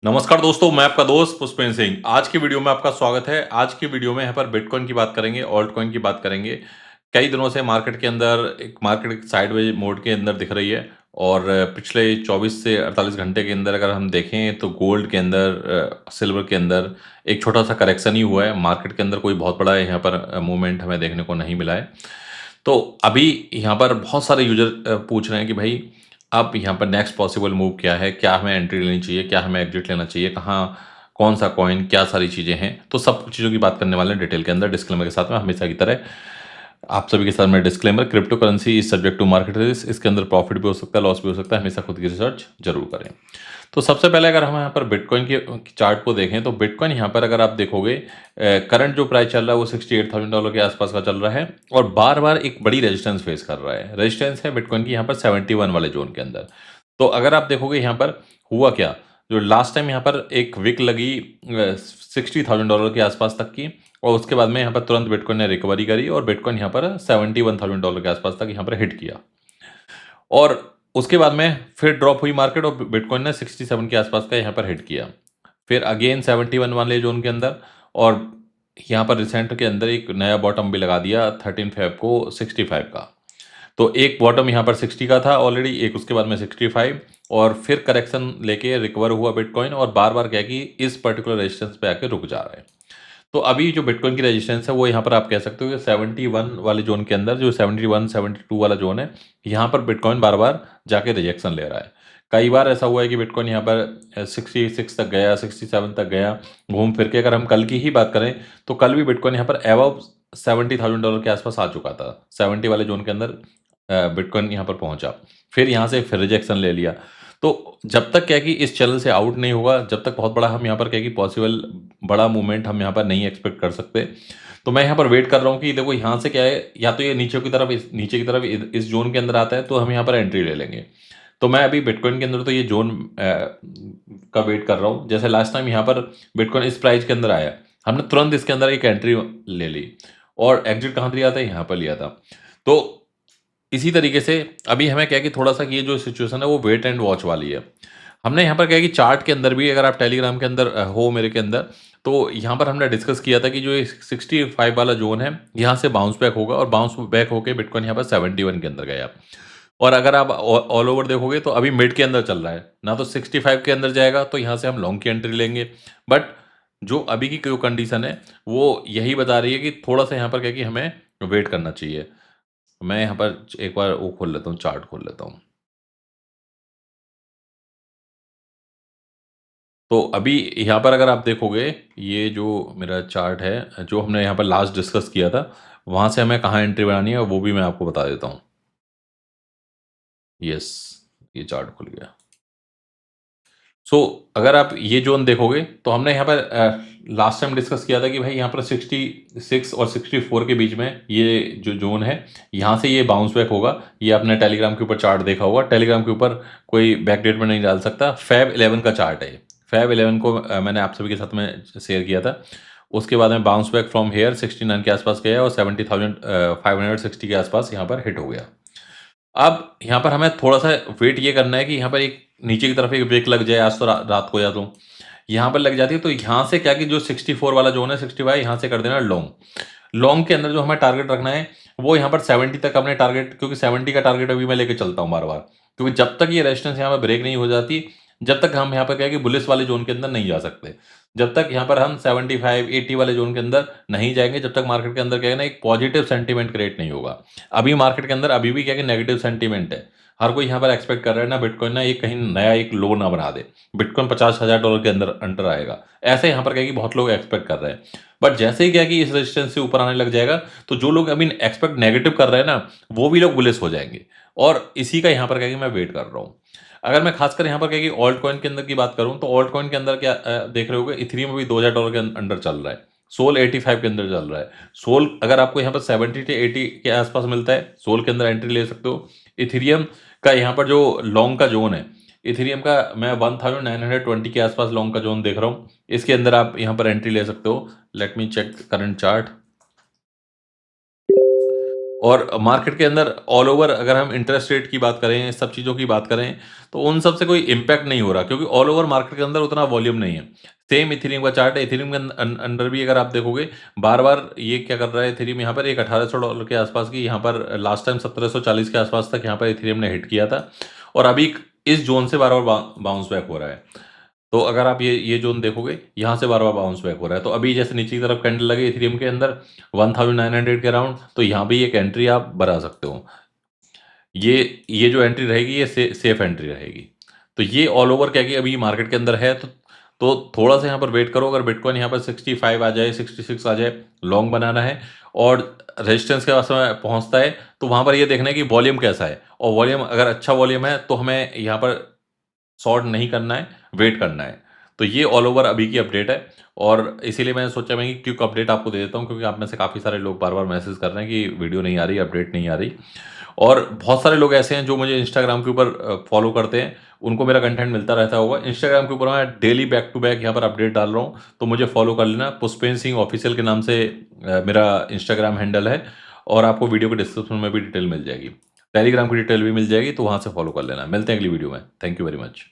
नमस्कार दोस्तों, मैं आपका दोस्त पुष्पेंद्र सिंह। आज की वीडियो में आपका स्वागत है। आज की वीडियो में यहाँ पर बिटकॉइन की बात करेंगे, ऑल्ट कॉइन की बात करेंगे। कई दिनों से मार्केट के अंदर मार्केट साइडवेज मोड के अंदर दिख रही है और पिछले 24 से 48 घंटे के अंदर अगर हम देखें तो गोल्ड के अंदर, सिल्वर के अंदर एक छोटा-सा करेक्शन ही हुआ है। मार्केट के अंदर कोई बहुत बड़ा यहाँ पर मूवमेंट हमें देखने को नहीं मिला है। तो अभी यहाँ पर बहुत सारे यूज़र पूछ रहे हैं कि भाई अब यहाँ पर नेक्स्ट पॉसिबल मूव क्या है? क्या हमें एंट्री लेनी चाहिए? क्या हमें एग्ज़िट लेना चाहिए? कहाँ कौन-सा कॉइन, क्या सारी चीज़ें हैं? तो सब चीज़ों की बात करने वाले हैं डिटेल के अंदर डिस्क्लेमर के साथ में हमेशा की तरह। आप सभी के साथ में disclaimer, crypto currency is subject to market risk. इसके अंदर प्रॉफ़िट भी हो सकता है, लॉस भी हो सकता है। हमेशा खुद की रिसर्च ज़रूर करें। तो सबसे पहले अगर हम यहाँ पर बिटकॉइन की चार्ट को देखें तो बिटकॉइन यहाँ पर अगर आप देखोगे, करंट जो प्राइस चल रहा है वो $68,000 के आसपास का चल रहा है और बार-बार एक बड़ी रेजिस्टेंस फेस कर रहा है। रेजिस्टेंस है बिटकॉइन की यहाँ पर 71 वाले ज़ोन के अंदर। तो अगर आप देखोगे यहाँ पर हुआ क्या, जो लास्ट टाइम यहाँ पर एक विक लगी $60,000 के आसपास तक की और उसके बाद में यहाँ पर तुरंत बिटकॉइन ने रिकवरी करी और बिटकॉइन यहाँ पर $71,000 के आसपास तक यहाँ पर हिट किया। और उसके बाद में फिर ड्रॉप हुई मार्केट और बिटकॉइन ने 67 के आसपास का यहाँ पर हिट किया। फिर अगेन 71 वाले ज़ोन के अंदर और यहाँ पर रिसेंट के अंदर एक नया बॉटम भी लगा दिया 13 फ़ेब को 65 का। तो एक बॉटम यहाँ पर 60 का था ऑलरेडी, एक उसके बाद में 65 और फिर करेक्शन लेके रिकवर हुआ बिटकॉइन और बार-बार क्या है कि इस पर्टिकुलर रेजिस्टेंस पे आके रुक जा रहा है। तो अभी जो बिटकॉइन की रेजिस्टेंस है वो यहाँ पर आप कह सकते हो कि 71 वाले ज़ोन के अंदर जो 71-72 वाला ज़ोन है, यहाँ पर बिटकॉइन बार-बार जाके रिजेक्शन ले रहा है। कई बार ऐसा हुआ है कि बिटकॉइन यहाँ पर 66 तक गया, 67 तक गया, घूम फिर के अगर हम कल की ही बात करें, तो कल भी बिटकॉइन यहाँ पर अबव $70,000 के आसपास आ चुका था। 70 वाले ज़ोन के अंदर बिटकॉइन यहाँ पर पहुँचा। फिर यहाँ से फिर रिजेक्शन ले लिया। तो जब तक क्या है कि इस चैनल से आउट नहीं होगा, जब तक बहुत बड़ा हम यहाँ पर क्या है कि पॉसिबल बड़ा मूवमेंट हम यहाँ पर नहीं एक्सपेक्ट कर सकते। तो मैं यहाँ पर वेट कर रहा हूँ कि देखो यहाँ से क्या है, या तो ये नीचे की तरफ इस ज़ोन के अंदर आता है तो हम यहाँ पर एंट्री ले लेंगे। तो मैं अभी बिटकॉइन के अंदर तो ये ज़ोन का वेट कर रहा हूँ। जैसे लास्ट टाइम यहाँ पर बिटकॉइन इस प्राइस के अंदर आया, हमने तुरंत इसके अंदर एक एंट्री ले ली और एग्ज़िट कहाँ लिया था? यहाँ पर लिया था। तो इसी तरीके से अभी हमें क्या है कि थोड़ा-सा ये जो सिचुएशन है वो वेट एंड वॉच वाली है। हमने यहाँ पर क्या है कि चार्ट के अंदर भी अगर आप टेलीग्राम के अंदर हो मेरे के अंदर, तो यहाँ पर हमने डिस्कस किया था कि जो ये 65 वाला ज़ोन है, यहाँ से बाउंस बैक होगा और बाउंस बैक होके बिटकॉइन यहाँ पर 71 के अंदर गया। और अगर आप ऑल ओवर देखोगे तो अभी मिड के अंदर चल रहा है। ना तो 65 के अंदर जाएगा तो यहाँ से हम लॉन्ग की एंट्री लेंगे। बट जो अभी की जो कंडीशन है, वो यही बता रही है कि थोड़ा-सा यहाँ पर क्या है कि हमें वेट करना चाहिए। मैं यहाँ पर एक बार वो खोल लेता हूँ, चार्ट खोल लेता हूँ। तो अभी यहाँ पर अगर आप देखोगे, ये जो मेरा चार्ट है, जो हमने यहाँ पर लास्ट डिस्कस किया था, वहाँ से हमें कहाँ एंट्री बनानी है वो भी मैं आपको बता देता हूँ। यस, ये चार्ट खुल गया। सो अगर आप ये ज़ोन देखोगे तो हमने यहाँ पर लास्ट टाइम डिस्कस किया था कि भाई यहाँ पर 66 और 64 के बीच में ये जो ज़ोन है, यहाँ से ये बाउंस बैक होगा। ये आपने टेलीग्राम के ऊपर चार्ट देखा होगा। टेलीग्राम के ऊपर कोई बैकडेट में नहीं डाल सकता। फ़ेब 11 का चार्ट है ये। फ़ेब 11 को मैंने आप सभी के साथ में शेयर किया था। उसके बाद में बाउंस बैक फ्रॉम हियर 69 के आसपास गया और 70,560 के आसपास यहाँ पर हिट हो गया। अब यहाँ पर हमें थोड़ा-सा वेट ये करना है कि यहाँ पर एक नीचे की तरफ एक ब्रेक लग जाए आज तो रात को या तो। यहाँ पर लग जाती है तो यहाँ से क्या कि जो 64 वाला ज़ोन है 65 यहाँ से कर देना लॉन्ग। लॉन्ग के अंदर जो हमें टारगेट रखना है वो यहाँ पर 70 तक अपने टारगेट, क्योंकि 70 का टारगेट अभी मैं लेके चलता हूँ बार-बार। क्योंकि जब तक ये रेजिस्टेंस यहाँ पे ब्रेक नहीं हो जाती, जब तक हम यहाँ पर क्या है कि बुलिश वाले ज़ोन के अंदर नहीं जा सकते। जब तक यहाँ पर हम 75, 80 वाले ज़ोन के अंदर नहीं जाएँगे, जब तक मार्केट के अंदर क्या है ना एक पॉजिटिव सेंटीमेंट क्रिएट नहीं होगा। अभी मार्केट के अंदर अभी भी क्या है कि नेगेटिव सेंटीमेंट है। हर कोई यहाँ पर एक्सपेक्ट कर रहा है ना बिटकॉइन ना एक कहीं नया एक लो ना बना दे। बिटकॉइन $50,000 के अंदर अंडर आएगा। ऐसे यहाँ पर क्या है कि बहुत लोग एक्सपेक्ट कर रहे हैं। बट जैसे ही क्या है कि इस रेजिस्टेंस से ऊपर आने लग जाएगा, तो जो लोग अभी एक्सपेक्ट नेगेटिव कर रहे हैं ना, वो भी लोग बुलिश हो जाएँगे। और इसी का यहाँ पर क्या है कि मैं वेट कर रहा हूँ। अगर मैं खासकर यहाँ पर क्या है कि ऑल्ट कॉइन के अंदर की बात करूँ, तो ऑल्ट कॉइन के अंदर क्या देख रहे होगे, इथेरियम अभी $2,000 के अंडर चल रहा है। सोल 85 के अंदर चल रहा है। सोल अगर आपको यहाँ पर 70 से 80 के आसपास मिलता है, सोल के अंदर एंट्री ले सकते हो। इथेरियम का यहाँ पर जो लॉन्ग का ज़ोन है, इथेरियम का मैं 1920 के आसपास लॉन्ग का ज़ोन देख रहा हूँ। इसके अंदर आप यहाँ पर एंट्री ले सकते हो। Let me check current chart. और मार्केट के अंदर ऑल ओवर अगर हम इंटरेस्ट रेट की बात करें, सब चीज़ों की बात करें, तो उन सब से कोई इम्पैक्ट नहीं हो रहा क्योंकि ऑल ओवर मार्केट के अंदर उतना वॉल्यूम नहीं है। सेम इथेरियम का चार्ट है, इथेरियम के अंदर भी अगर आप देखोगे, बार-बार ये क्या कर रहा है इथेरियम यहाँ पर एक $1800 के आसपास की यहाँ पर लास्ट टाइम 1740 के आसपास तक यहाँ पर इथेरियम ने हिट किया था और अभी इस ज़ोन से बार-बार बाउंस बैक हो रहा है। तो अगर आप ये ज़ोन देखोगे, यहाँ से बार-बार बाउंस बैक हो रहा है। तो अभी जैसे नीचे की तरफ कैंडल लगे इथेरियम के अंदर 1900 के अराउंड, तो यहाँ भी एक एंट्री आप बना सकते हो। ये जो एंट्री रहेगी ये सेफ एंट्री रहेगी। तो ये ऑल ओवर क्या कि अभी मार्केट के अंदर है तो थोड़ा-सा यहाँ पर वेट करो, अगर बिटकॉइन यहाँ पर 65 आ जाए, 66 आ जाए, लॉन्ग बनाना है और रेजिस्टेंस के पास में पहुँचता है, तो वहाँ पर ये देखना है कि वॉल्यूम कैसा है और वॉल्यूम अगर अच्छा वॉल्यूम है, तो हमें यहाँ पर शॉर्ट नहीं करना है, वेट करना है। तो ये ऑल ओवर अभी की अपडेट है और इसीलिए मैंने सोचा मैं कि क्विक अपडेट आपको दे देता हूँ क्योंकि आप में से काफ़ी सारे लोग बार-बार मैसेज कर रहे हैं कि वीडियो नहीं आ रही, अपडेट नहीं आ रही। और बहुत सारे लोग ऐसे हैं जो मुझे इंस्टाग्राम के ऊपर फॉलो करते हैं, उनको मेरा कंटेंट मिलता रहता होगा। इंस्टाग्राम के ऊपर मैं डेली बैक टू बैक यहाँ पर अपडेट डाल रहा हूँ, तो मुझे फॉलो कर लेना। पुष्पेंद्र सिंह ऑफिशियल के नाम से मेरा इंस्टाग्राम हैंडल है और आपको वीडियो के डिस्क्रिप्शन में भी डिटेल मिल जाएगी। टेलीग्राम की डिटेल भी मिल जाएगी, तो वहाँ से फॉलो कर लेना। मिलते हैं अगली वीडियो में। Thank you very much.